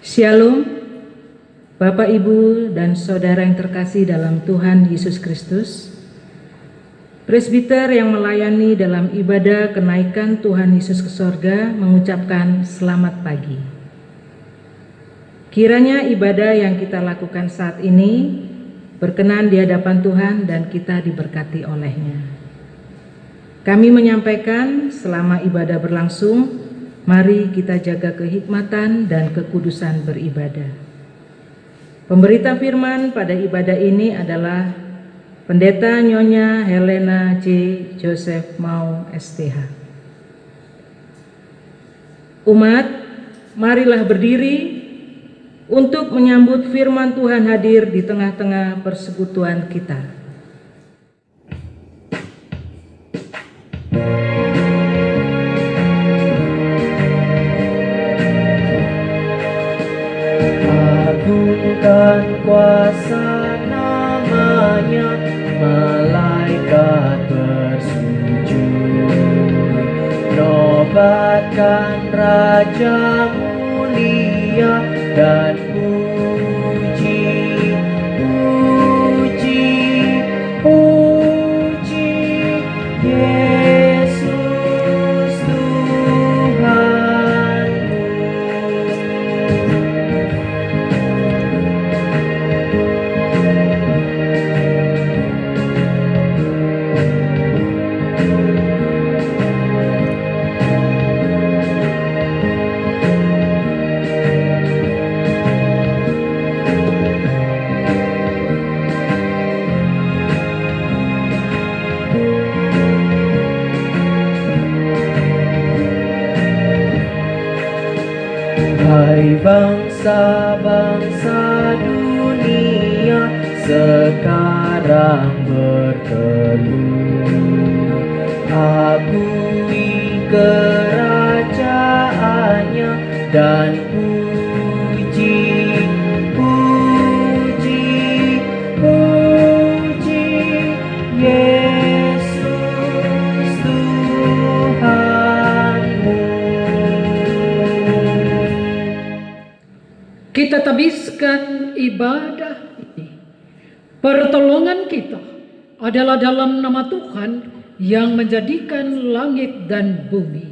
Shalom, Bapak, Ibu, dan Saudara yang terkasih dalam Tuhan Yesus Kristus. Presbiter yang melayani dalam ibadah kenaikan Tuhan Yesus ke sorga mengucapkan selamat pagi. Kiranya ibadah yang kita lakukan saat ini berkenan di hadapan Tuhan dan kita diberkati olehnya. Kami menyampaikan selama ibadah berlangsung, mari kita jaga kehikmatan dan kekudusan beribadah. Pemberita firman pada ibadah ini adalah Pendeta Nyonya Helena J. Joseph Mau STH. Umat, marilah berdiri untuk menyambut firman Tuhan hadir di tengah-tengah persekutuan kita. Agungkan kuasa namanya, malaikat bersujud. Nobatkan Raja mulia dan puji, puji, puji Yesus Tuhanmu. Hai bangsa-bangsa dunia, sekarang berteduh. Akui kerajaannya dan puji, puji, puji Yesus Tuhanmu. Kita tabiskan ibadah ini. Pertolongan kita adalah dalam nama Tuhan yang menjadikan langit dan bumi.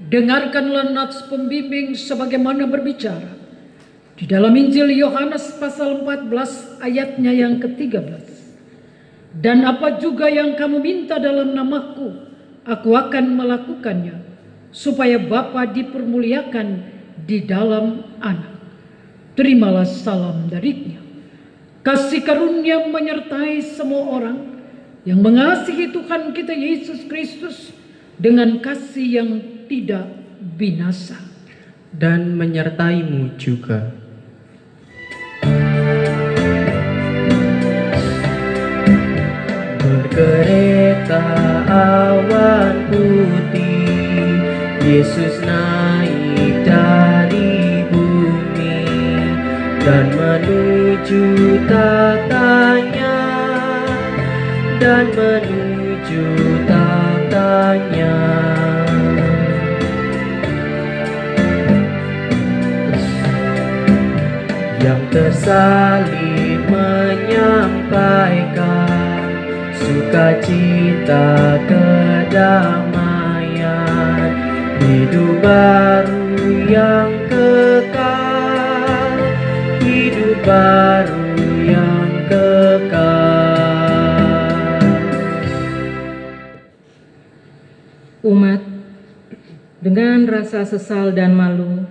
Dengarkanlah nats pembimbing sebagaimana berbicara di dalam Injil Yohanes pasal 14 ayatnya yang ke-13. Dan apa juga yang kamu minta dalam namaku, aku akan melakukannya, supaya Bapa dipermuliakan di dalam Anak. Terimalah salam darinya. Kasih karunia menyertai semua orang yang mengasihi Tuhan kita Yesus Kristus dengan kasih yang tidak binasa. Dan menyertaimu juga. Berkereta awan putih, Yesus naik dari bumi dan menuju tahtanya, dan menuju tahtanya. Yang tersalib menyampaikan sukacita kedamaian, hidup baru yang kekal, hidup baru yang kekal. Umat, dengan rasa sesal dan malu,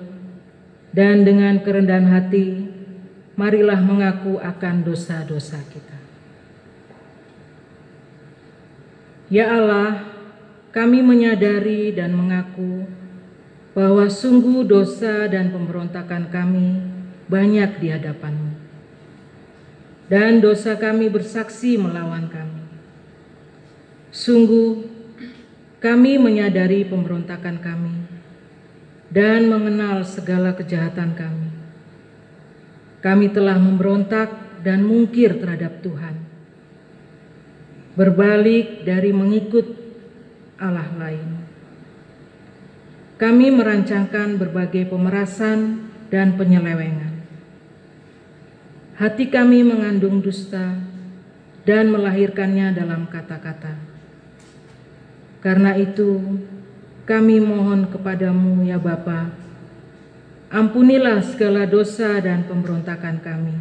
dan dengan kerendahan hati, marilah mengaku akan dosa-dosa kita. Ya Allah, kami menyadari dan mengaku bahwa sungguh dosa dan pemberontakan kami banyak di hadapan-Mu. Dan dosa kami bersaksi melawan kami. Sungguh, kami menyadari pemberontakan kami dan mengenal segala kejahatan kami. Kami telah memberontak dan mungkir terhadap Tuhan. berbalik dari mengikut Allah lain. Kami merancangkan berbagai pemerasan dan penyelewengan. Hati kami mengandung dusta dan melahirkannya dalam kata-kata. Karena itu, kami mohon kepadamu ya Bapa, ampunilah segala dosa dan pemberontakan kami.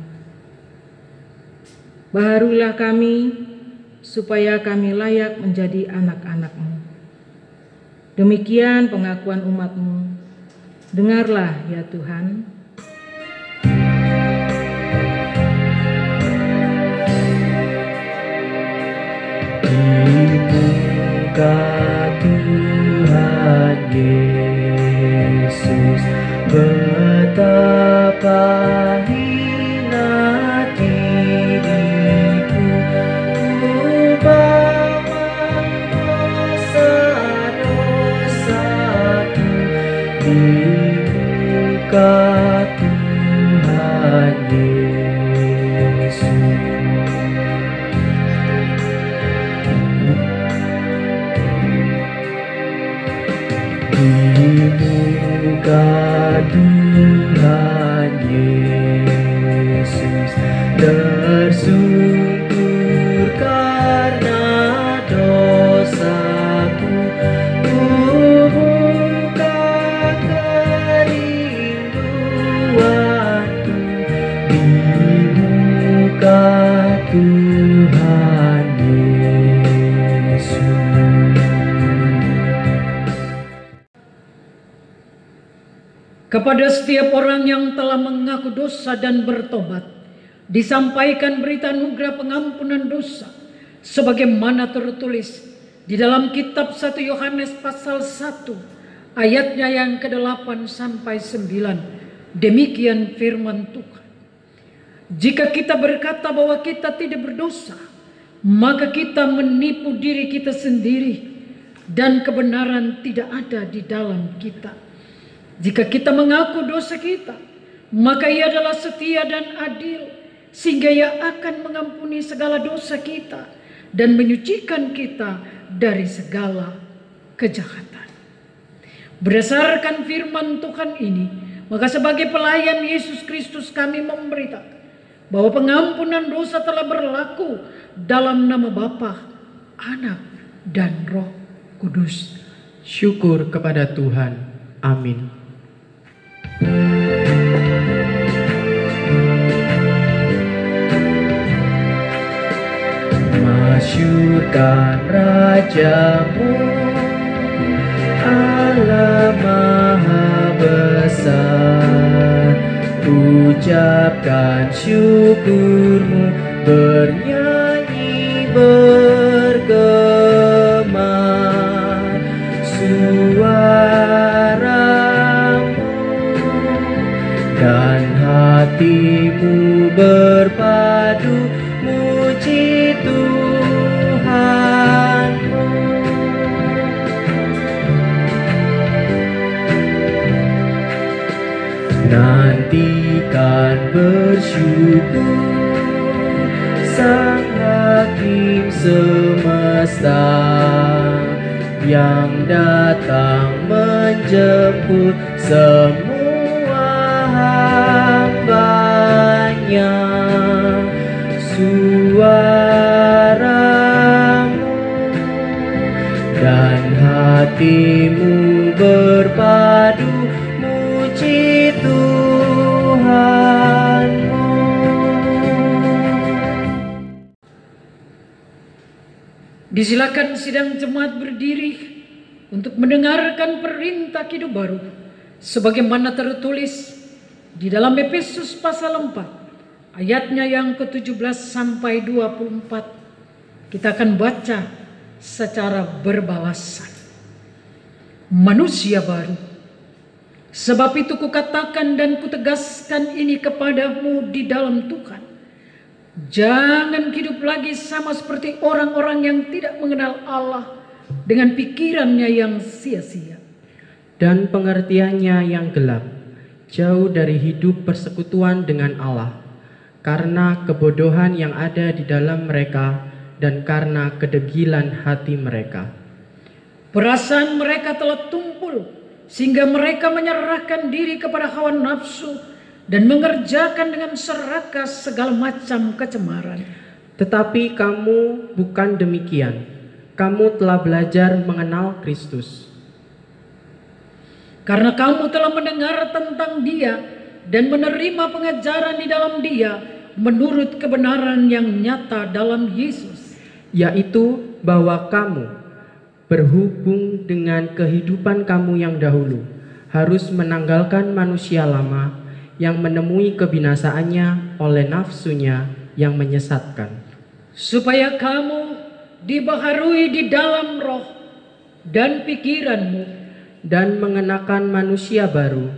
Baharuilah kami, supaya kami layak menjadi anak-anak-Mu. Demikian pengakuan umat-Mu. Dengarlah ya Tuhan. Tuhan Yesus, betapa hina diriku, ku bawa dosa-dosaku di muka Tuhan Yesus. Di muka Tuhan Yesus tersungkur karena dosaku, ku buka kerinduanku di muka Tuhan Yesus. Kepada setiap orang yang telah mengaku dosa dan bertobat, disampaikan berita anugerah pengampunan dosa, sebagaimana tertulis di dalam kitab 1 Yohanes pasal 1, ayatnya yang ke-8 sampai 9. Demikian firman Tuhan. Jika kita berkata bahwa kita tidak berdosa, maka kita menipu diri kita sendiri, dan kebenaran tidak ada di dalam kita. Jika kita mengaku dosa kita, maka Ia adalah setia dan adil, sehingga Ia akan mengampuni segala dosa kita dan menyucikan kita dari segala kejahatan. Berdasarkan firman Tuhan ini, maka sebagai pelayan Yesus Kristus kami memberitakan bahwa pengampunan dosa telah berlaku dalam nama Bapa, Anak, dan Roh Kudus. Syukur kepada Tuhan. Amin. Masyurkan Raja-Mu, Allah Maha Besar. Ucapkan syukur-Mu, bernyanyi bergema. Suaramu dan hatimu berpadu, muji Tuhanmu. Nantikan bersyukur Sang Hakim semesta, yang datang menjemput semua hamba-Nya. Suaramu dan hatimu berpadu, muji Tuhanmu. Disilakan sidang jemaat berdiri untuk mendengarkan perintah hidup baru sebagaimana tertulis di dalam Efesus pasal 4 ayatnya yang ke-17 sampai 24. Kita akan baca secara berbalasan. Manusia baru, sebab itu kukatakan dan kutegaskan ini kepadamu di dalam Tuhan. Jangan hidup lagi sama seperti orang-orang yang tidak mengenal Allah dengan pikirannya yang sia-sia dan pengertiannya yang gelap, jauh dari hidup persekutuan dengan Allah, karena kebodohan yang ada di dalam mereka dan karena kedegilan hati mereka. Perasaan mereka telah tumpul sehingga mereka menyerahkan diri kepada hawa nafsu dan mengerjakan dengan serakah segala macam kecemaran. Tetapi kamu bukan demikian. Kamu telah belajar mengenal Kristus. Karena kamu telah mendengar tentang Dia dan menerima pengajaran di dalam Dia menurut kebenaran yang nyata dalam Yesus, yaitu bahwa kamu berhubung dengan kehidupan kamu yang dahulu harus menanggalkan manusia lama yang menemui kebinasaannya oleh nafsunya yang menyesatkan, supaya kamu dibaharui di dalam roh dan pikiranmu, dan mengenakan manusia baru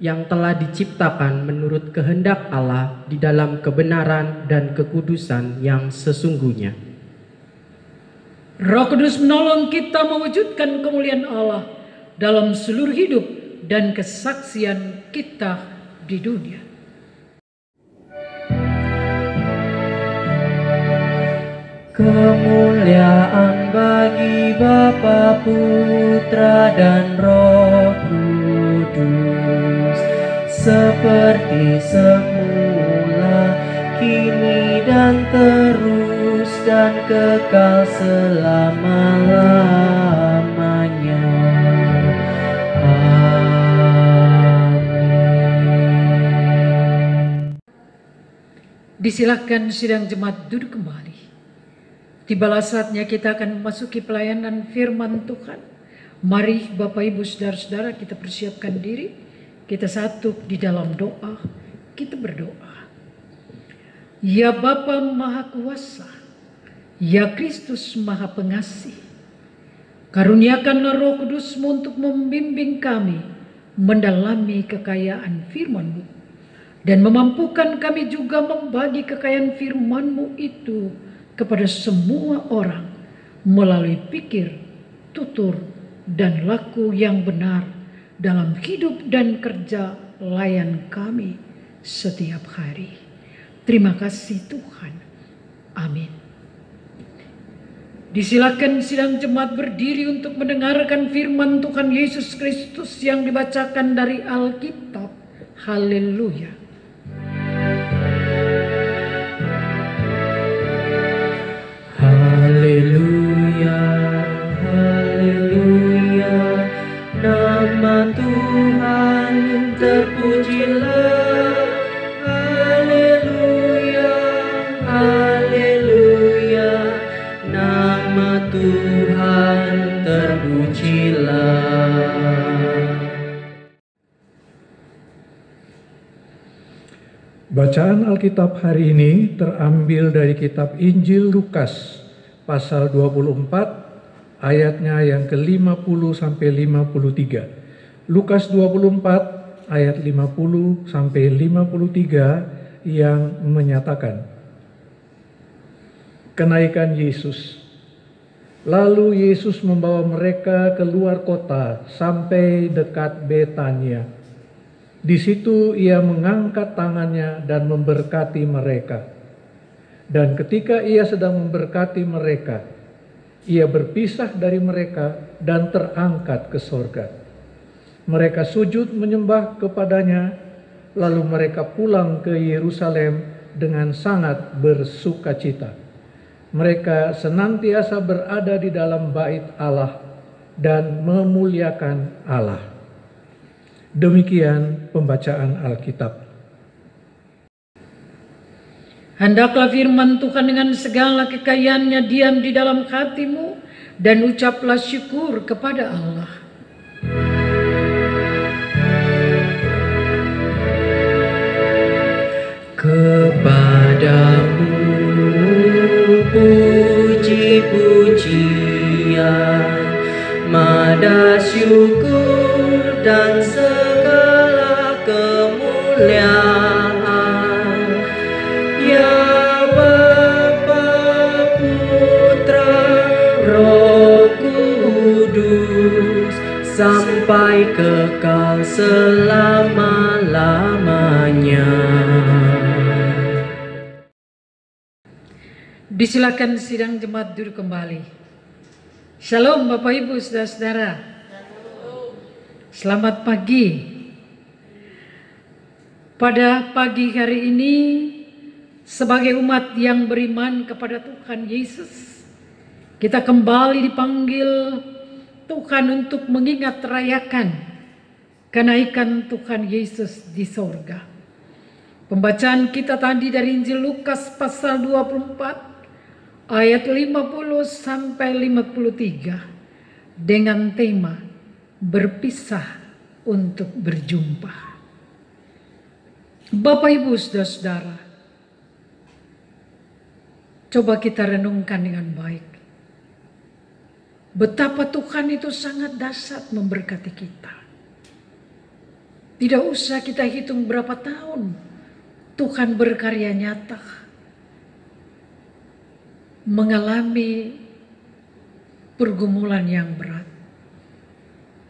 yang telah diciptakan menurut kehendak Allah di dalam kebenaran dan kekudusan yang sesungguhnya. Roh Kudus menolong kita mewujudkan kemuliaan Allah dalam seluruh hidup dan kesaksian kita di dunia. Kemuliaan bagi Bapa, Putra, dan Roh Kudus, seperti semula, kini dan terus, dan kekal selama-lamanya. Amin. Disilakan sidang jemaat duduk kembali. Tibalah saatnya kita akan memasuki pelayanan firman Tuhan. Mari Bapak Ibu Saudara-saudara kita persiapkan diri. Kita satu di dalam doa. Kita berdoa. Ya Bapa Maha Kuasa, ya Kristus Maha Pengasih, karuniakanlah Roh Kudus-Mu untuk membimbing kami mendalami kekayaan firman-Mu dan memampukan kami juga membagi kekayaan firman-Mu itu kepada semua orang melalui pikir, tutur, dan laku yang benar dalam hidup dan kerja layan kami setiap hari. Terima kasih Tuhan. Amin. Disilakan sidang jemaat berdiri untuk mendengarkan firman Tuhan Yesus Kristus yang dibacakan dari Alkitab. Haleluya. Haleluya, haleluya, nama Tuhan terpujilah. Haleluya, haleluya, nama Tuhan terpujilah. Bacaan Alkitab hari ini terambil dari kitab Injil Lukas pasal 24 ayatnya yang ke-50 sampai 53. Lukas 24 ayat 50 sampai 53 yang menyatakan kenaikan Yesus. Lalu Yesus membawa mereka keluar kota sampai dekat Betania. Di situ ia mengangkat tangannya dan memberkati mereka. Dan ketika ia sedang memberkati mereka, ia berpisah dari mereka dan terangkat ke sorga. Mereka sujud menyembah kepadanya, lalu mereka pulang ke Yerusalem dengan sangat bersukacita. Mereka senantiasa berada di dalam bait Allah dan memuliakan Allah. Demikian pembacaan Alkitab. Hendaklah firman Tuhan dengan segala kekayaannya diam di dalam hatimu dan ucaplah syukur kepada Allah. Kepadamu puji-pujian, mada syukur dan segala kemuliaan, ya Bapa, Putra, Roh Kudus, sampai kekal selama-lamanya. Disilakan sidang jemaat duduk kembali. Shalom Bapak Ibu Saudara-saudara. Selamat pagi. Pada pagi hari ini, sebagai umat yang beriman kepada Tuhan Yesus, kita kembali dipanggil Tuhan untuk mengingat rayakan kenaikan Tuhan Yesus di sorga. Pembacaan kita tadi dari Injil Lukas pasal 24 ayat 50 sampai 53 dengan tema berpisah untuk berjumpa. Bapak Ibu Saudara-saudara, coba kita renungkan dengan baik. Betapa Tuhan itu sangat dahsyat memberkati kita. Tidak usah kita hitung berapa tahun Tuhan berkarya nyata, mengalami pergumulan yang berat,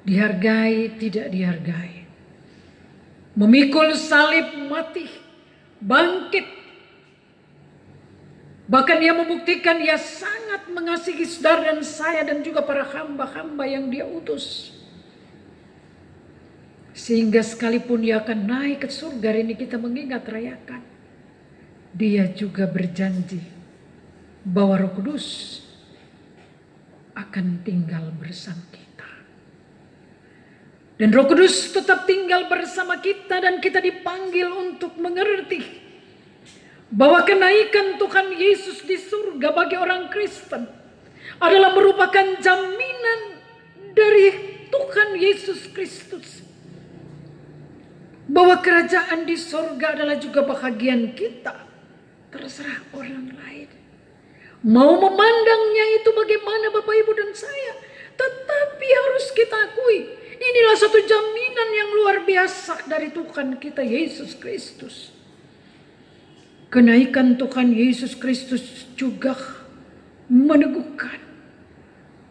dihargai tidak dihargai, memikul salib, mati, bangkit. Bahkan Ia membuktikan Ia sangat mengasihi saudara dan saya dan juga para hamba-hamba yang Dia utus. Sehingga sekalipun Ia akan naik ke surga, hari ini kita mengingat rayakan, Dia juga berjanji bahwa Roh Kudus akan tinggal bersama kita. Dan Roh Kudus tetap tinggal bersama kita, dan kita dipanggil untuk mengerti bahwa kenaikan Tuhan Yesus di surga bagi orang Kristen adalah merupakan jaminan dari Tuhan Yesus Kristus, bahwa kerajaan di surga adalah juga bahagian kita. Terserah orang lain mau memandangnya itu bagaimana, Bapak Ibu dan saya. Tetapi harus kita akui, inilah satu jaminan yang luar biasa dari Tuhan kita Yesus Kristus. Kenaikan Tuhan Yesus Kristus juga meneguhkan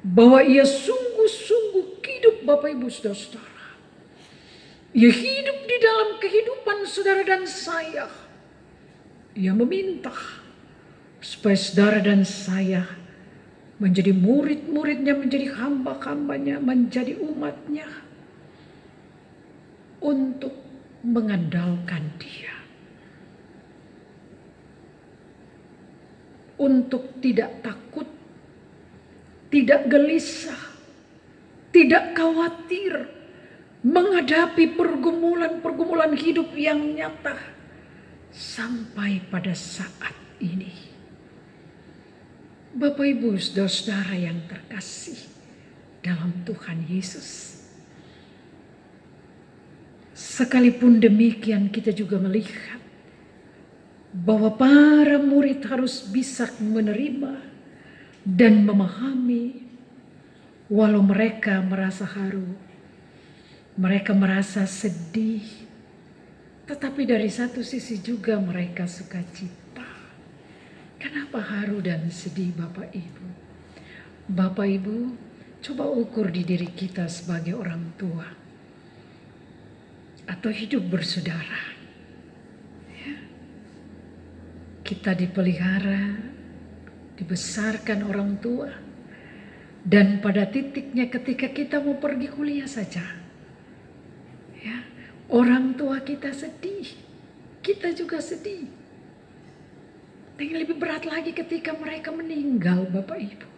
bahwa Ia sungguh-sungguh hidup, Bapak Ibu Saudara-saudara. Ia hidup di dalam kehidupan saudara dan saya. Ia meminta supaya saudara dan saya menjadi murid-muridnya, menjadi hamba-hambanya, menjadi umatnya, untuk mengandalkan Dia, untuk tidak takut, tidak gelisah, tidak khawatir menghadapi pergumulan-pergumulan hidup yang nyata sampai pada saat ini. Bapak Ibu Saudara-saudara yang terkasih dalam Tuhan Yesus, sekalipun demikian kita juga melihat bahwa para murid harus bisa menerima dan memahami, walau mereka merasa haru, mereka merasa sedih, tetapi dari satu sisi juga mereka sukacita. Kenapa haru dan sedih, Bapak Ibu? Bapak Ibu, coba ukur di diri kita sebagai orang tua atau hidup bersaudara. Ya. Kita dipelihara, dibesarkan orang tua, dan pada titiknya ketika kita mau pergi kuliah saja, ya, orang tua kita sedih, kita juga sedih. Dan yang lebih berat lagi ketika mereka meninggal, Bapak Ibu.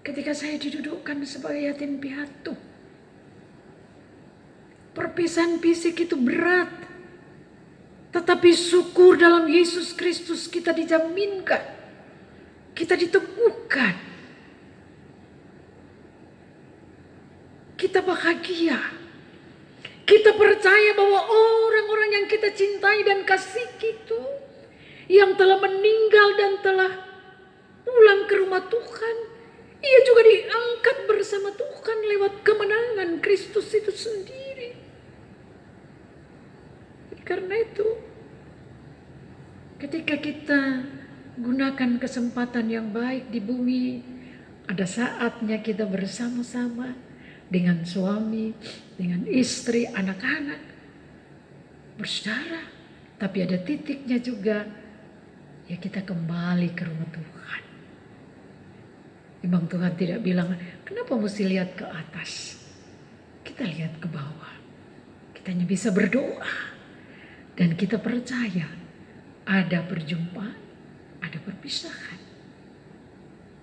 Ketika saya didudukkan sebagai yatim piatu, perpisahan fisik itu berat. Tetapi syukur dalam Yesus Kristus kita dijaminkan, kita diteguhkan, kita bahagia. Kita percaya bahwa orang-orang yang kita cintai dan kasih itu, yang telah meninggal dan telah pulang ke rumah Tuhan, ia juga diangkat bersama Tuhan lewat kemenangan Kristus itu sendiri. Karena itu, ketika kita gunakan kesempatan yang baik di bumi, ada saatnya kita bersama-sama dengan suami, dengan istri, anak-anak, bersaudara. Tapi ada titiknya juga ya kita kembali ke rumah Tuhan. Memang Tuhan tidak bilang, kenapa mesti lihat ke atas? Kita lihat ke bawah. Kita hanya bisa berdoa. Dan kita percaya ada perjumpaan, ada perpisahan.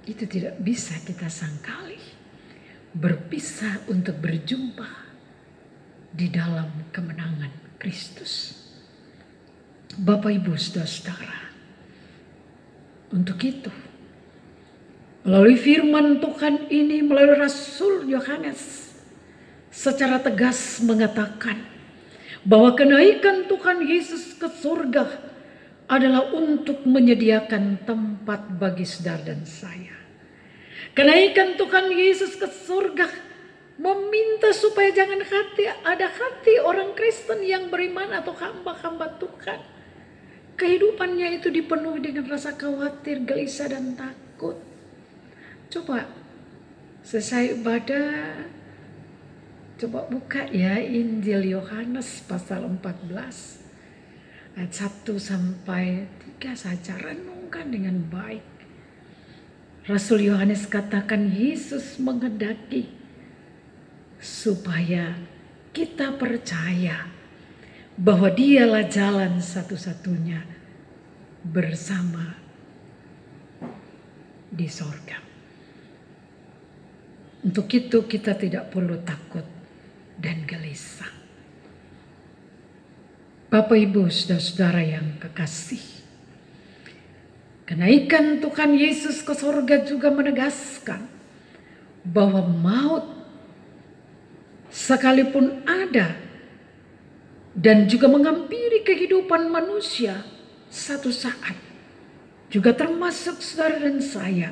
Itu tidak bisa kita sangkali. Berpisah untuk berjumpa di dalam kemenangan Kristus. Bapak, Ibu, Saudara-saudara, untuk itu melalui firman Tuhan ini, melalui Rasul Yohanes secara tegas mengatakan bahwa kenaikan Tuhan Yesus ke surga adalah untuk menyediakan tempat bagi saudara dan saya. Kenaikan Tuhan Yesus ke surga meminta supaya jangan ada hati orang Kristen yang beriman atau hamba-hamba Tuhan, kehidupannya itu dipenuhi dengan rasa khawatir, gelisah, dan takut. Coba selesai ibadah, coba buka ya Injil Yohanes pasal 14 ayat 1 sampai 3 saja, renungkan dengan baik. Rasul Yohanes katakan Yesus menghendaki supaya kita percaya bahwa dialah jalan satu-satunya bersama di sorga. Untuk itu kita tidak perlu takut dan gelisah. Bapak, Ibu, Saudara-saudara yang kekasih, kenaikan Tuhan Yesus ke surga juga menegaskan bahwa maut sekalipun ada dan juga menghampiri kehidupan manusia satu saat, juga termasuk saudara dan saya,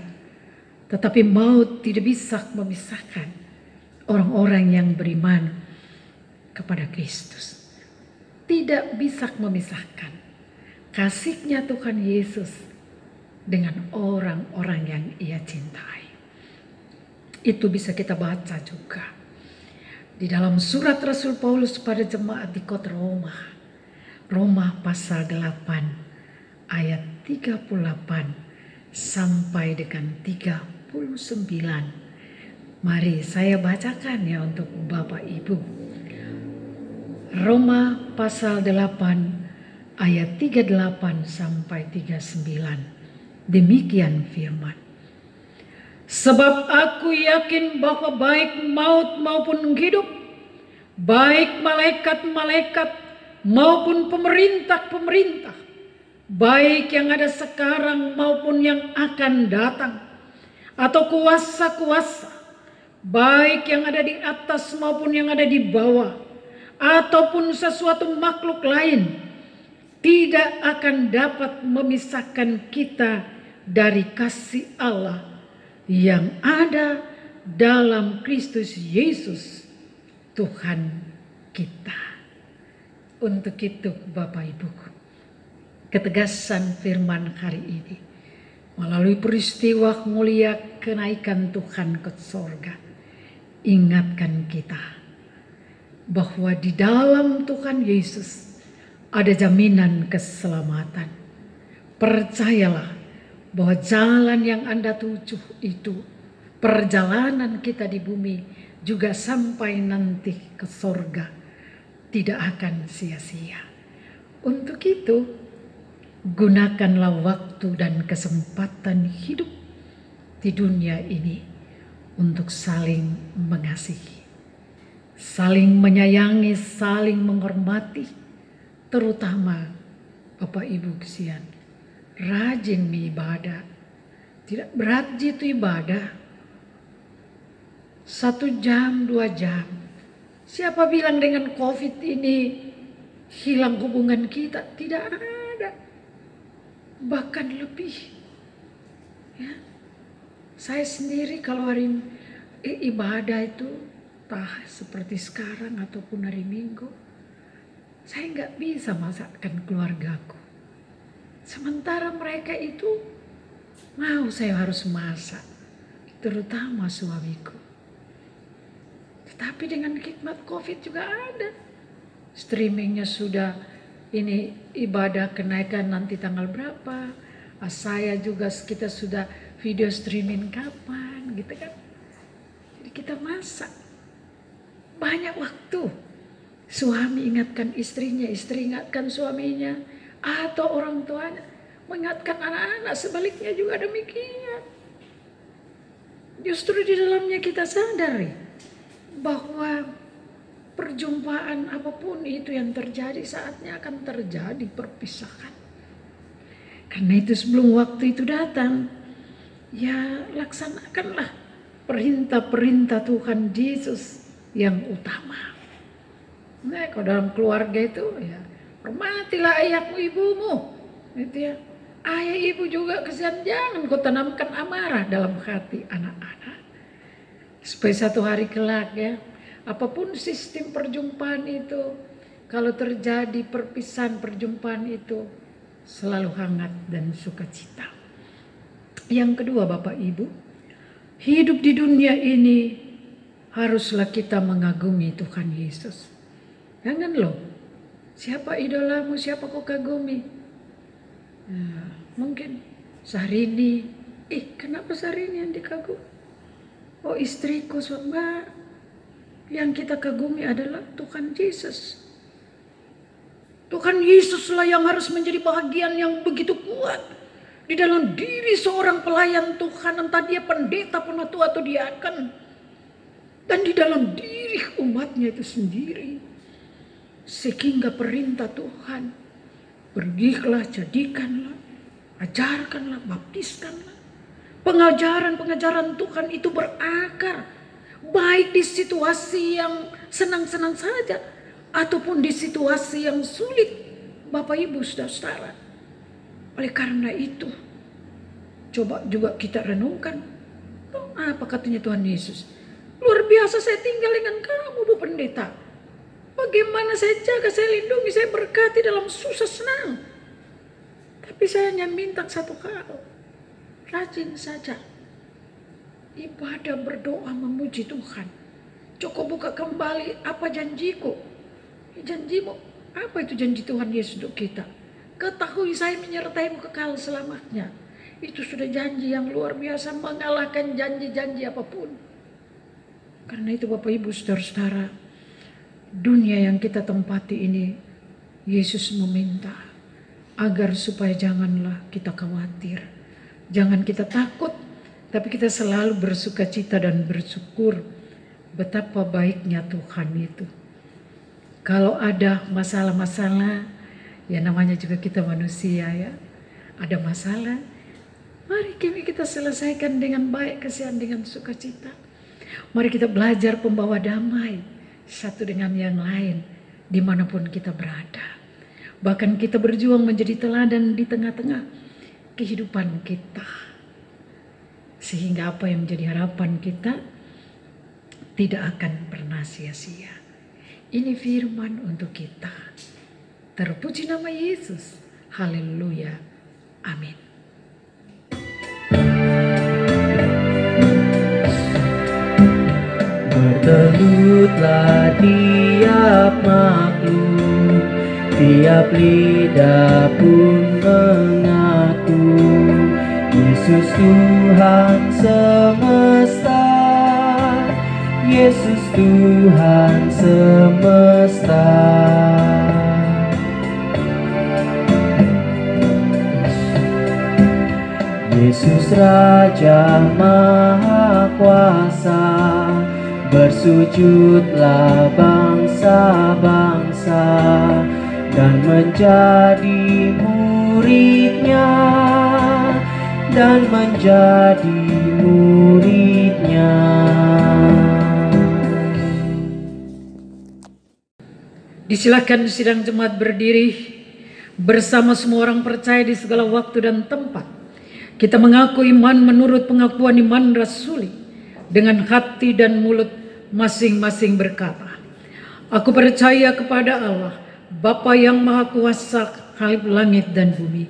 tetapi maut tidak bisa memisahkan orang-orang yang beriman kepada Kristus. Tidak bisa memisahkan kasihnya Tuhan Yesus dengan orang-orang yang Ia cintai. Itu bisa kita baca juga di dalam surat Rasul Paulus pada jemaat di kota Roma. Roma pasal 8 ayat 38 sampai dengan 39. Mari saya bacakan ya untuk Bapak Ibu. Roma pasal 8 ayat 38 sampai 39. Demikian firman. Sebab aku yakin bahwa baik maut maupun hidup, baik malaikat-malaikat maupun pemerintah-pemerintah, baik yang ada sekarang maupun yang akan datang, atau kuasa-kuasa, baik yang ada di atas maupun yang ada di bawah, ataupun sesuatu makhluk lain, tidak akan dapat memisahkan kita dari kasih Allah yang ada dalam Kristus Yesus Tuhan kita. Untuk itu Bapak Ibu, ketegasan firman hari ini melalui peristiwa mulia kenaikan Tuhan ke sorga, ingatkan kita bahwa di dalam Tuhan Yesus ada jaminan keselamatan. Percayalah bahwa jalan yang Anda tuju itu, perjalanan kita di bumi juga sampai nanti ke sorga, tidak akan sia-sia. Untuk itu, gunakanlah waktu dan kesempatan hidup di dunia ini untuk saling mengasihi, saling menyayangi, saling menghormati, terutama Bapak Ibu kesian, rajin ibadah. Tidak berat itu ibadah 1 jam 2 jam. Siapa bilang dengan COVID ini hilang hubungan kita? Tidak ada, bahkan lebih ya. Saya sendiri kalau hari ibadah itu entah seperti sekarang ataupun hari Minggu, saya nggak bisa masakkan keluargaku. Sementara mereka itu mau saya harus masak, terutama suamiku. Tetapi dengan hikmat COVID juga ada. Streamingnya sudah, ini ibadah kenaikan nanti tanggal berapa, Saya juga kita sudah video streaming kapan gitu kan. Jadi kita masak. Banyak waktu. Suami ingatkan istrinya, istri ingatkan suaminya, atau orang tuanya mengingatkan anak-anak, sebaliknya juga demikian. Justru di dalamnya kita sadari bahwa perjumpaan apapun itu yang terjadi, saatnya akan terjadi perpisahan. Karena itu sebelum waktu itu datang, ya laksanakanlah perintah-perintah Tuhan Yesus yang utama. Nah, kalau dalam keluarga itu ya, hormatilah ayahmu ibumu, gitu ya. Ayah ibu juga kesian, jangan kau tanamkan amarah dalam hati anak-anak. Supaya satu hari kelak ya, apapun sistem perjumpaan itu, kalau terjadi perpisahan perjumpaan itu selalu hangat dan sukacita. Yang kedua Bapak Ibu, hidup di dunia ini haruslah kita mengagumi Tuhan Yesus. Jangan loh, siapa idolamu, siapa kau kagumi? Nah, mungkin Syahrini, kenapa Syahrini yang dikagumi? Oh istriku, Mbak, yang kita kagumi adalah Tuhan Yesus. Tuhan Yesuslah yang harus menjadi bahagian yang begitu kuat di dalam diri seorang pelayan Tuhan, entah dia pendeta, penatua atau diaken, dan di dalam diri umatnya itu sendiri. Sehingga perintah Tuhan, pergilah, jadikanlah, ajarkanlah, baptiskanlah. Pengajaran-pengajaran Tuhan itu berakar, baik di situasi yang senang-senang saja, ataupun di situasi yang sulit, Bapak Ibu saudara-saudara. Oleh karena itu, coba juga kita renungkan, apa katanya Tuhan Yesus? Luar biasa saya tinggal dengan kamu, Bu Pendeta. Bagaimana saya jaga, saya lindungi, saya berkati dalam susah senang. Tapi saya hanya minta satu hal, rajin saja ibadah, berdoa, memuji Tuhan. Cukup buka kembali apa janjiku. Janjimu, apa itu janji Tuhan Yesus untuk kita? Ketahui saya menyertaimu kekal selamanya. Itu sudah janji yang luar biasa, mengalahkan janji-janji apapun. Karena itu Bapak Ibu saudara-saudara, dunia yang kita tempati ini, Yesus meminta agar supaya janganlah kita khawatir, jangan kita takut, tapi kita selalu bersukacita dan bersyukur betapa baiknya Tuhan itu. Kalau ada masalah-masalah, ya namanya juga kita manusia ya, ada masalah, mari kita selesaikan dengan baik, kasihan dengan sukacita. Mari kita belajar pembawa damai satu dengan yang lain dimanapun kita berada. Bahkan kita berjuang menjadi teladan di tengah-tengah kehidupan kita. Sehingga apa yang menjadi harapan kita tidak akan pernah sia-sia. Ini firman untuk kita. Terpuji nama Yesus. Haleluya. Amin. Bertelutlah tiap makhluk, tiap lidah pun mengaku Yesus Tuhan semesta, Yesus Tuhan semesta. Yesus Raja Maha Kuasa, bersujudlah bangsa-bangsa dan menjadi murid-Nya, dan menjadi murid-Nya. Disilakan sidang jemaat berdiri bersama semua orang percaya di segala waktu dan tempat. Kita mengaku iman menurut pengakuan iman rasuli dengan hati dan mulut masing-masing berkata, aku percaya kepada Allah, Bapa yang Maha Kuasa, Khalif langit dan bumi,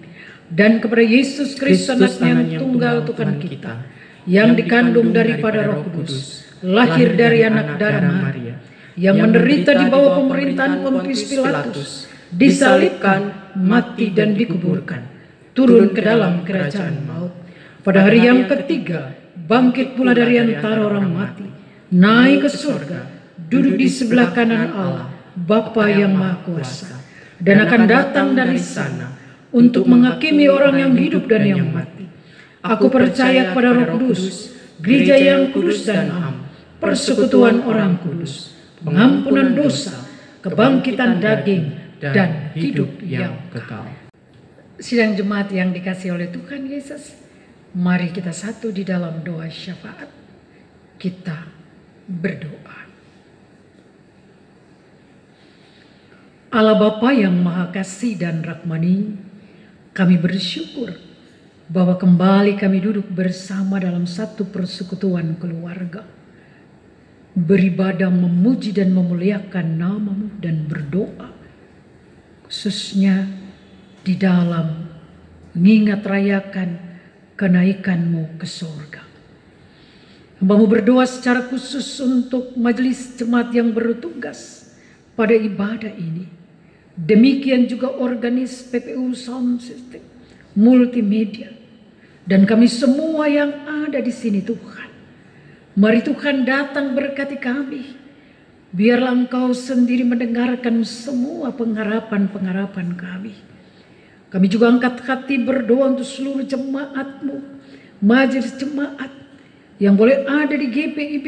dan kepada Yesus Kristus Anak yang tunggal Tuhan kita, yang dikandung daripada Roh Kudus, lahir dari anak darah Maria, yang menderita di bawah pemerintahan Pontius Pilatus, disalibkan, mati dan dikuburkan, turun ke dalam kerajaan maut. Pada hari yang ketiga, bangkit pula dari antara orang mati, naik ke surga, duduk di sebelah kanan Allah, Bapa yang Maha Kuasa, dan akan datang dari sana untuk menghakimi orang yang hidup dan yang mati. Aku percaya kepada Roh Kudus, gereja yang kudus dan am, persekutuan orang kudus, pengampunan dosa, kebangkitan daging, dan hidup yang kekal. Sidang jemaat yang dikasihi oleh Tuhan Yesus, mari kita satu di dalam doa syafaat. Kita berdoa. Allah Bapa yang Maha Kasih dan Rahmani, kami bersyukur bahwa kembali kami duduk bersama dalam satu persekutuan keluarga, beribadah, memuji dan memuliakan nama-Mu dan berdoa, khususnya di dalam mengingat rayakan kenaikan-Mu ke surga. Hamba-Mu berdoa secara khusus untuk majelis jemaat yang bertugas pada ibadah ini. Demikian juga organis PPU Sound System, multimedia, dan kami semua yang ada di sini Tuhan. Mari Tuhan datang berkati kami. Biarlah Engkau sendiri mendengarkan semua pengharapan-pengharapan kami. Kami juga angkat hati berdoa untuk seluruh jemaat-Mu, majelis jemaat yang boleh ada di GPIB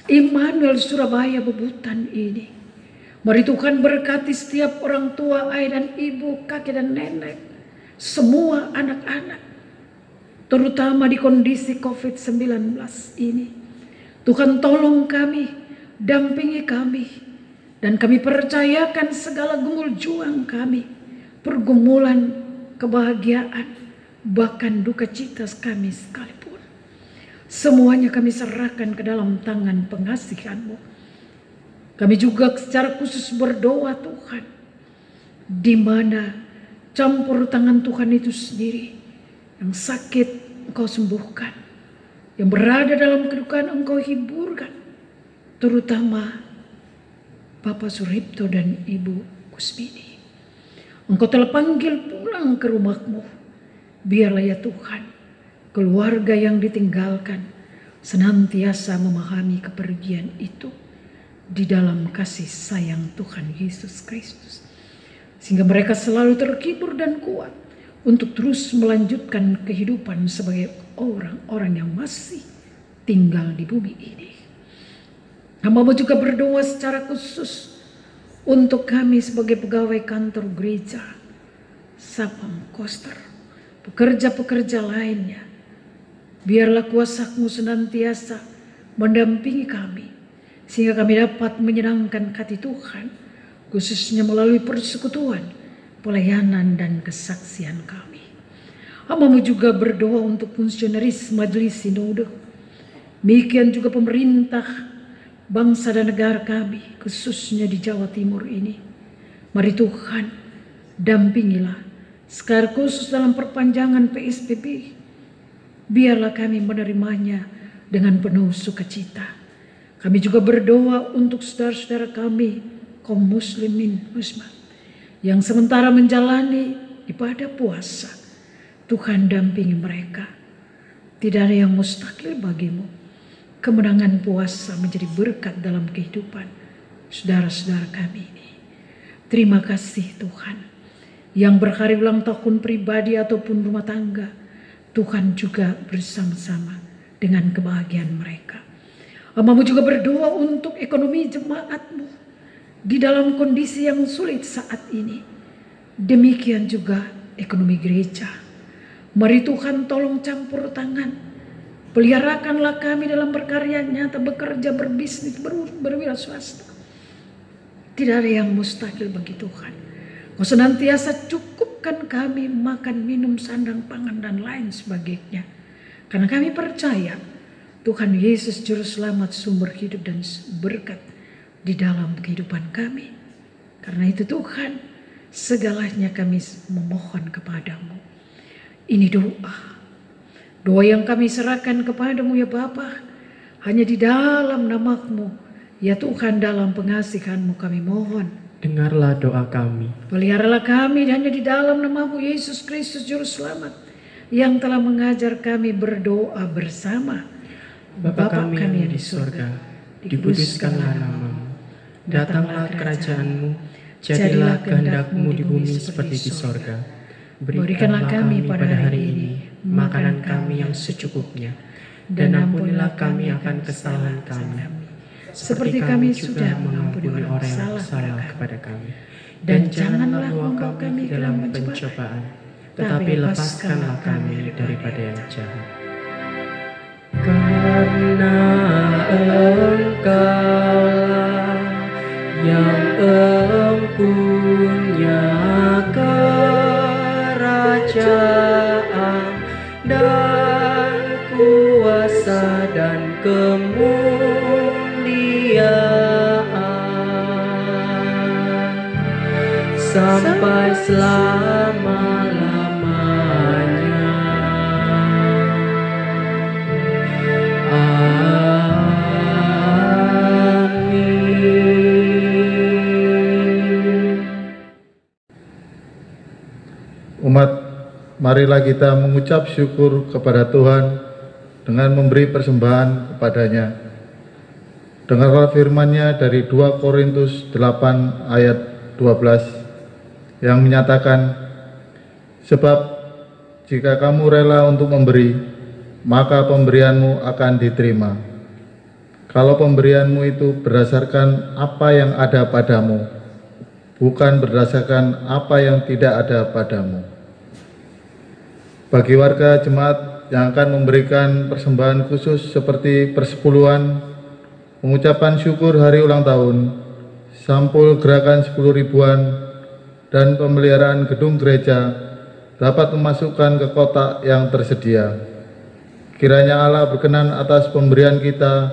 Immanuel Surabaya Bebutan ini. Mari Tuhan berkati setiap orang tua, ayah dan ibu, kakek dan nenek, semua anak-anak, terutama di kondisi COVID-19 ini. Tuhan tolong kami, dampingi kami, dan kami percayakan segala gumul juang kami, pergumulan, kebahagiaan, bahkan duka cita kami sekalipun. Semuanya kami serahkan ke dalam tangan pengasihan-Mu. Kami juga secara khusus berdoa Tuhan, di mana campur tangan Tuhan itu sendiri, yang sakit Engkau sembuhkan, yang berada dalam kedukaan Engkau hiburkan, terutama Bapak Suripto dan Ibu Kusmini. Engkau telah panggil pulang ke rumah-Mu. Biarlah ya Tuhan, keluarga yang ditinggalkan senantiasa memahami kepergian itu di dalam kasih sayang Tuhan Yesus Kristus, sehingga mereka selalu terhibur dan kuat untuk terus melanjutkan kehidupan sebagai orang-orang yang masih tinggal di bumi ini. Hamba-Mu juga berdoa secara khusus untuk kami sebagai pegawai kantor gereja, Sapam Koster, pekerja-pekerja lainnya. Biarlah kuasa-Mu senantiasa mendampingi kami, sehingga kami dapat menyenangkan hati Tuhan, khususnya melalui persekutuan, pelayanan dan kesaksian kami. Hamba-Mu juga berdoa untuk fungsionaris majelis sinode, demikian juga pemerintah bangsa dan negara kami, khususnya di Jawa Timur ini. Mari Tuhan, dampingilah, secara khusus dalam perpanjangan PSBB. Biarlah kami menerimanya dengan penuh sukacita. Kami juga berdoa untuk saudara-saudara kami, kaum muslimin muslimat, yang sementara menjalani ibadah puasa. Tuhan dampingi mereka. Tidak ada yang mustahil bagimu. Kemenangan puasa menjadi berkat dalam kehidupan saudara-saudara kami ini. Terima kasih Tuhan. Yang berhari ulang tahun pribadi ataupun rumah tangga, Tuhan juga bersama-sama dengan kebahagiaan mereka. Hamba-Mu juga berdoa untuk ekonomi jemaat-Mu di dalam kondisi yang sulit saat ini. Demikian juga ekonomi gereja. Mari Tuhan tolong campur tangan. Peliharakanlah kami dalam berkarya nyata, bekerja, berbisnis, berwira swasta. Tidak ada yang mustahil bagi Tuhan. Kau senantiasa cukupkan kami makan, minum, sandang, pangan, dan lain sebagainya. Karena kami percaya Tuhan Yesus Juru Selamat, sumber hidup dan berkat di dalam kehidupan kami. Karena itu Tuhan, segalanya kami memohon kepadamu. Ini doa yang kami serahkan kepadamu ya Bapa, hanya di dalam nama-Mu. Ya Tuhan, dalam pengasihan-Mu kami mohon dengarlah doa kami. Peliharalah kami hanya di dalam nama-Mu Yesus Kristus Juru Selamat, yang telah mengajar kami berdoa bersama. Bapa kami yang di surga, dikuduskanlah nama-Mu. Datanglah kerajaan-Mu, jadilah kehendak-Mu di bumi seperti di surga. Berikanlah kami pada hari ini makanan kami yang secukupnya, dan ampunilah kami akan kesalahan kami, seperti kami sudah mengampuni orang yang salah kepada kami. Dan janganlah membawa kami dalam pencobaan, tetapi lepaskanlah kami daripada yang jahat. Karena Engkaulah yang empunya kerajaan dan kuasa dan kemuliaan sampai selama-lamanya. Umat, marilah kita mengucap syukur kepada Tuhan dengan memberi persembahan kepadanya. Dengarlah firman-Nya dari 2 Korintus 8 ayat 12 yang menyatakan, sebab jika kamu rela untuk memberi, maka pemberianmu akan diterima. Kalau pemberianmu itu berdasarkan apa yang ada padamu, bukan berdasarkan apa yang tidak ada padamu. Bagi warga jemaat yang akan memberikan persembahan khusus seperti persepuluhan, pengucapan syukur hari ulang tahun, sampul gerakan 10 ribuan, dan pemeliharaan gedung gereja dapat memasukkan ke kotak yang tersedia. Kiranya Allah berkenan atas pemberian kita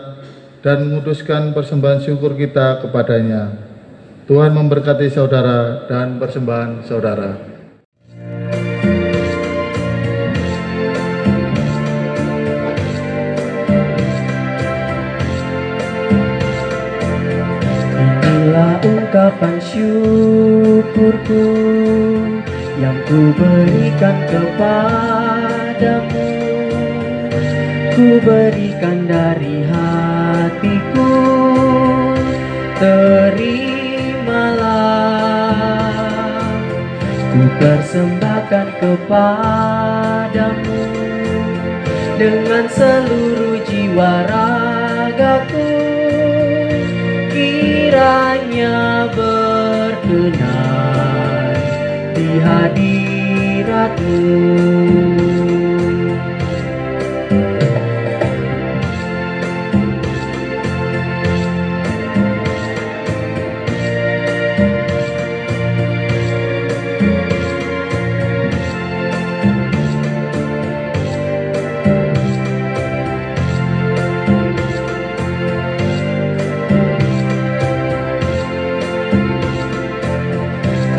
dan menguduskan persembahan syukur kita kepadanya. Tuhan memberkati saudara dan persembahan saudara. Inilah ungkapan syukurku yang ku berikan kepadamu. Ku berikan dari hatiku, terimalah. Ku persembahkan kepadamu dengan seluruh jiwa ragaku. Kiranya berkenan di hadirat-Mu.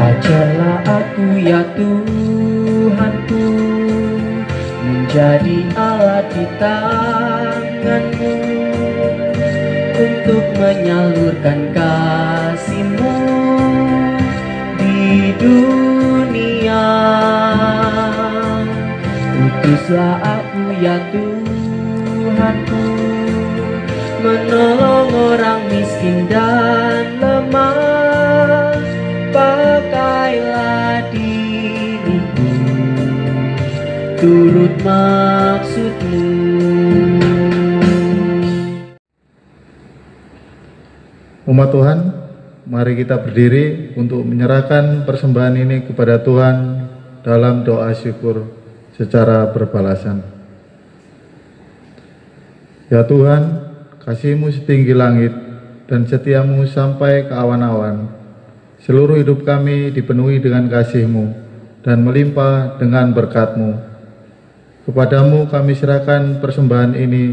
Ajarlah aku ya Tuhanku, menjadi alat di tangan-Mu, untuk menyalurkan kasih-Mu di dunia. Utuslah aku ya Tuhanku, menolong orang miskin dan lemah. Pakailah diriku turut maksud-Mu. Umat Tuhan, mari kita berdiri untuk menyerahkan persembahan ini kepada Tuhan dalam doa syukur secara berbalasan. Ya Tuhan, kasih-Mu setinggi langit dan setia-Mu sampai ke awan-awan. Seluruh hidup kami dipenuhi dengan kasih-Mu dan melimpah dengan berkat-Mu. Kepadamu kami serahkan persembahan ini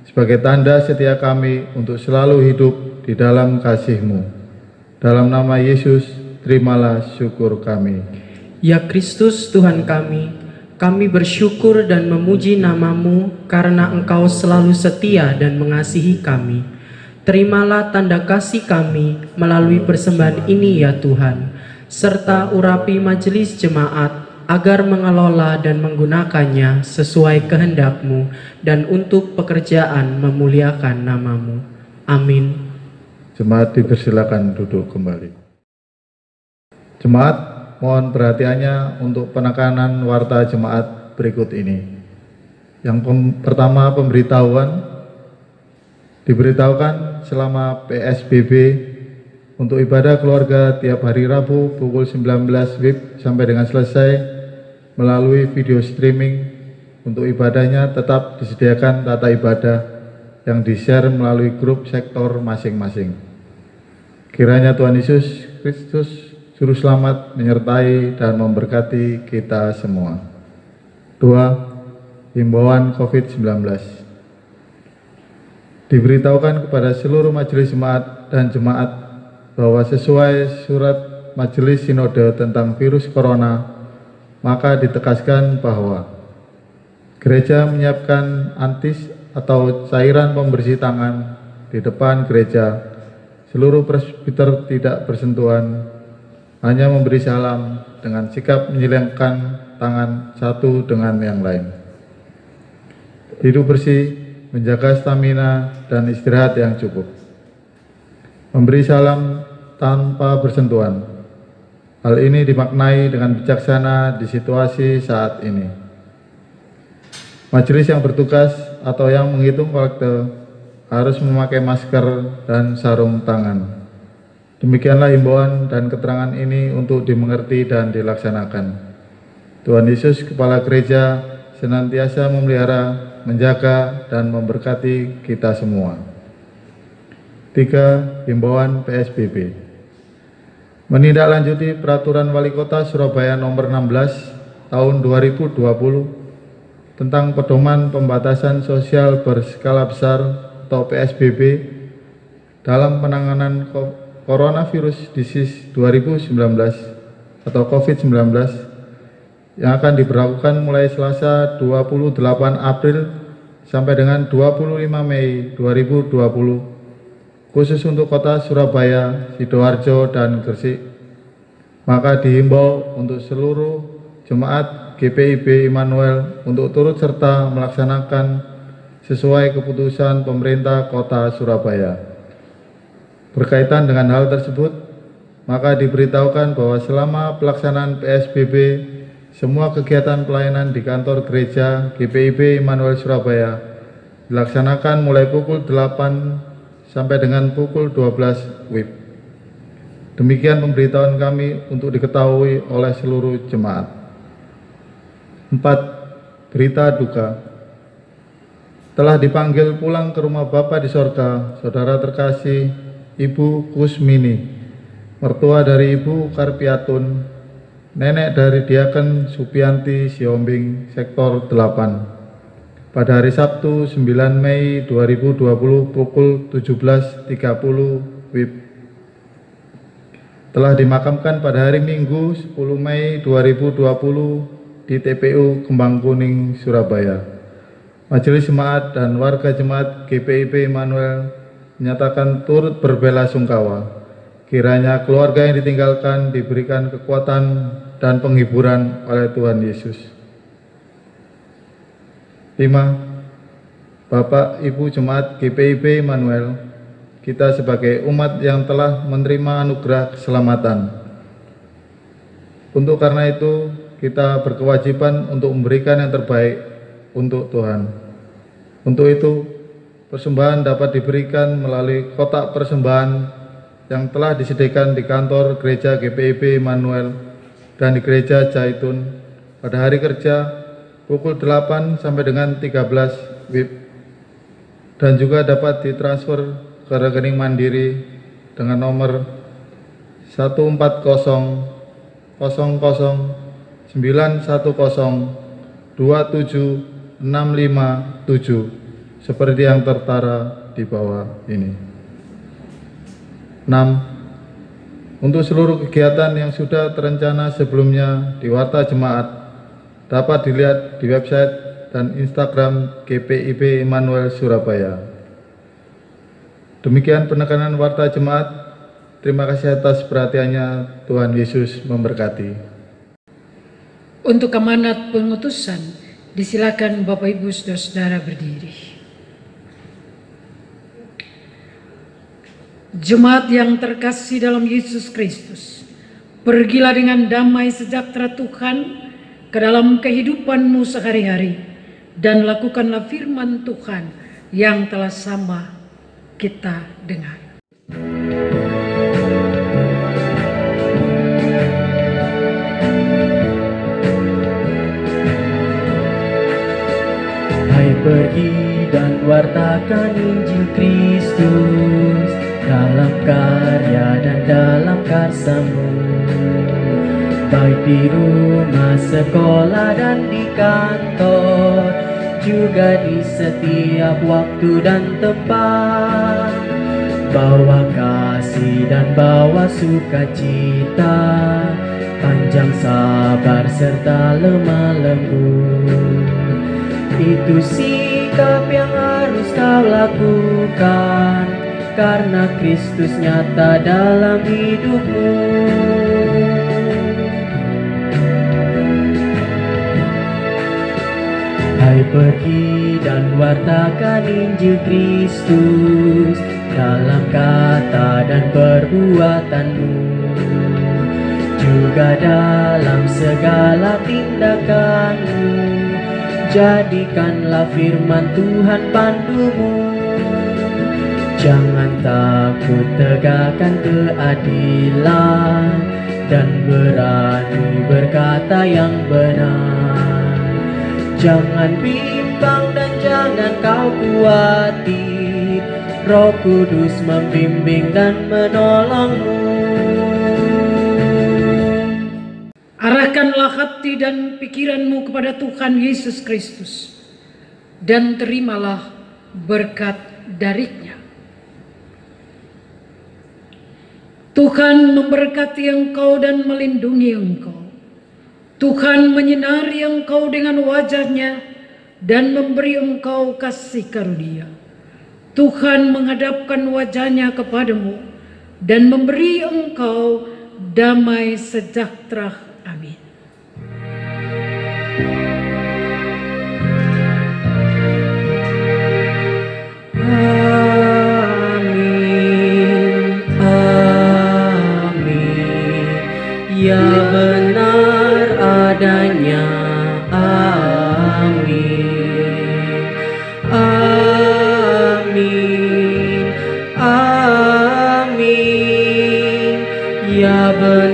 sebagai tanda setia kami untuk selalu hidup di dalam kasih-Mu. Dalam nama Yesus, terimalah syukur kami. Ya Kristus Tuhan kami bersyukur dan memuji nama-Mu karena Engkau selalu setia dan mengasihi kami. Terimalah tanda kasih kami melalui persembahan ini ya Tuhan, serta urapi majelis jemaat agar mengelola dan menggunakannya sesuai kehendak-Mu dan untuk pekerjaan memuliakan nama-Mu. Amin. Jemaat dipersilakan duduk kembali. Jemaat, mohon perhatiannya untuk penekanan warta jemaat berikut ini. Yang pertama, pemberitahuan. Diberitahukan selama PSBB untuk ibadah keluarga tiap hari Rabu pukul 19 WIB sampai dengan selesai melalui video streaming. Untuk ibadahnya tetap disediakan tata ibadah yang di-share melalui grup sektor masing-masing. Kiranya Tuhan Yesus Kristus Juru Selamat menyertai dan memberkati kita semua. 2. Himbauan COVID-19. Diberitahukan kepada seluruh majelis jemaat dan jemaat bahwa sesuai surat Majelis Sinode tentang virus corona, maka ditegaskan bahwa gereja menyiapkan antis atau cairan pembersih tangan di depan gereja. Seluruh presbiter tidak bersentuhan, hanya memberi salam dengan sikap menyilangkan tangan satu dengan yang lain. Hidup bersih, menjaga stamina dan istirahat yang cukup. Memberi salam tanpa bersentuhan. Hal ini dimaknai dengan bijaksana di situasi saat ini. Majelis yang bertugas atau yang menghitung kolekte harus memakai masker dan sarung tangan. Demikianlah himbauan dan keterangan ini untuk dimengerti dan dilaksanakan. Tuhan Yesus, Kepala Gereja, senantiasa memelihara, menjaga, dan memberkati kita semua. 3. Himbauan PSBB. Menindaklanjuti Peraturan Wali Kota Surabaya Nomor 16 Tahun 2020 tentang pedoman pembatasan sosial berskala besar atau PSBB dalam penanganan Coronavirus Disease 2019 atau COVID-19 yang akan diberlakukan mulai Selasa 28 April sampai dengan 25 Mei 2020 khusus untuk kota Surabaya, Sidoarjo, dan Gresik. Maka dihimbau untuk seluruh jemaat GPIB Immanuel untuk turut serta melaksanakan sesuai keputusan pemerintah kota Surabaya. Berkaitan dengan hal tersebut, maka diberitahukan bahwa selama pelaksanaan PSBB, semua kegiatan pelayanan di kantor gereja GPIB Immanuel Surabaya dilaksanakan mulai pukul 8 sampai dengan pukul 12 WIB. Demikian pemberitahuan kami untuk diketahui oleh seluruh jemaat. 4. Berita duka. Telah dipanggil pulang ke rumah Bapa di sorga, saudara terkasih Ibu Kusmini, mertua dari Ibu Karpiatun, nenek dari Diaken Supianti Siombing, Sektor 8. Pada hari Sabtu 9 Mei 2020 pukul 17.30 WIB. Telah dimakamkan pada hari Minggu 10 Mei 2020 di TPU Kembang Kuning, Surabaya. Majelis Jemaat dan warga jemaat GPIB Immanuel menyatakan turut berbelasungkawa. Kiranya keluarga yang ditinggalkan diberikan kekuatan dan penghiburan oleh Tuhan Yesus. 5. Bapak Ibu Jemaat GPIB Immanuel, kita sebagai umat yang telah menerima anugerah keselamatan. Untuk karena itu, kita berkewajiban untuk memberikan yang terbaik untuk Tuhan. Untuk itu, persembahan dapat diberikan melalui kotak persembahan yang telah disediakan di kantor gereja GPIB Immanuel dan di gereja Zaitun pada hari kerja pukul 8 sampai dengan 13 WIB, dan juga dapat ditransfer ke rekening mandiri dengan nomor 1400910276557 seperti yang tertera di bawah ini. 6. Untuk seluruh kegiatan yang sudah terencana sebelumnya di warta jemaat dapat dilihat di website dan Instagram GPIB Immanuel Surabaya. Demikian penekanan warta jemaat. Terima kasih atas perhatiannya. Tuhan Yesus memberkati. Untuk amanat pengutusan, disilakan Bapak Ibu Saudara-saudara berdiri. Jemaat yang terkasih dalam Yesus Kristus, pergilah dengan damai sejahtera Tuhan ke dalam kehidupanmu sehari-hari, dan lakukanlah firman Tuhan yang telah sama kita dengar. Hai, pergi dan wartakan Injil Kristus dalam karya dan dalam karsamu, baik di rumah, sekolah, dan di kantor, juga di setiap waktu dan tempat. Bawa kasih dan bawa sukacita, panjang sabar serta lemah lembut. Itu sikap yang harus kau lakukan, karena Kristus nyata dalam hidupmu. Hai, pergi dan wartakan Injil Kristus dalam kata dan perbuatanmu, juga dalam segala tindakanmu. Jadikanlah firman Tuhan pandumu. Jangan takut tegakkan keadilan, dan berani berkata yang benar. Jangan bimbang dan jangan kau khawatir, Roh Kudus membimbing dan menolongmu. Arahkanlah hati dan pikiranmu kepada Tuhan Yesus Kristus, dan terimalah berkat darinya. Tuhan memberkati engkau dan melindungi engkau. Tuhan menyinari engkau dengan wajah-Nya dan memberi engkau kasih karunia. Tuhan menghadapkan wajah-Nya kepadamu dan memberi engkau damai sejahtera. Amin. Amin, amin, ya benar adanya. Amin, amin, amin, ya benar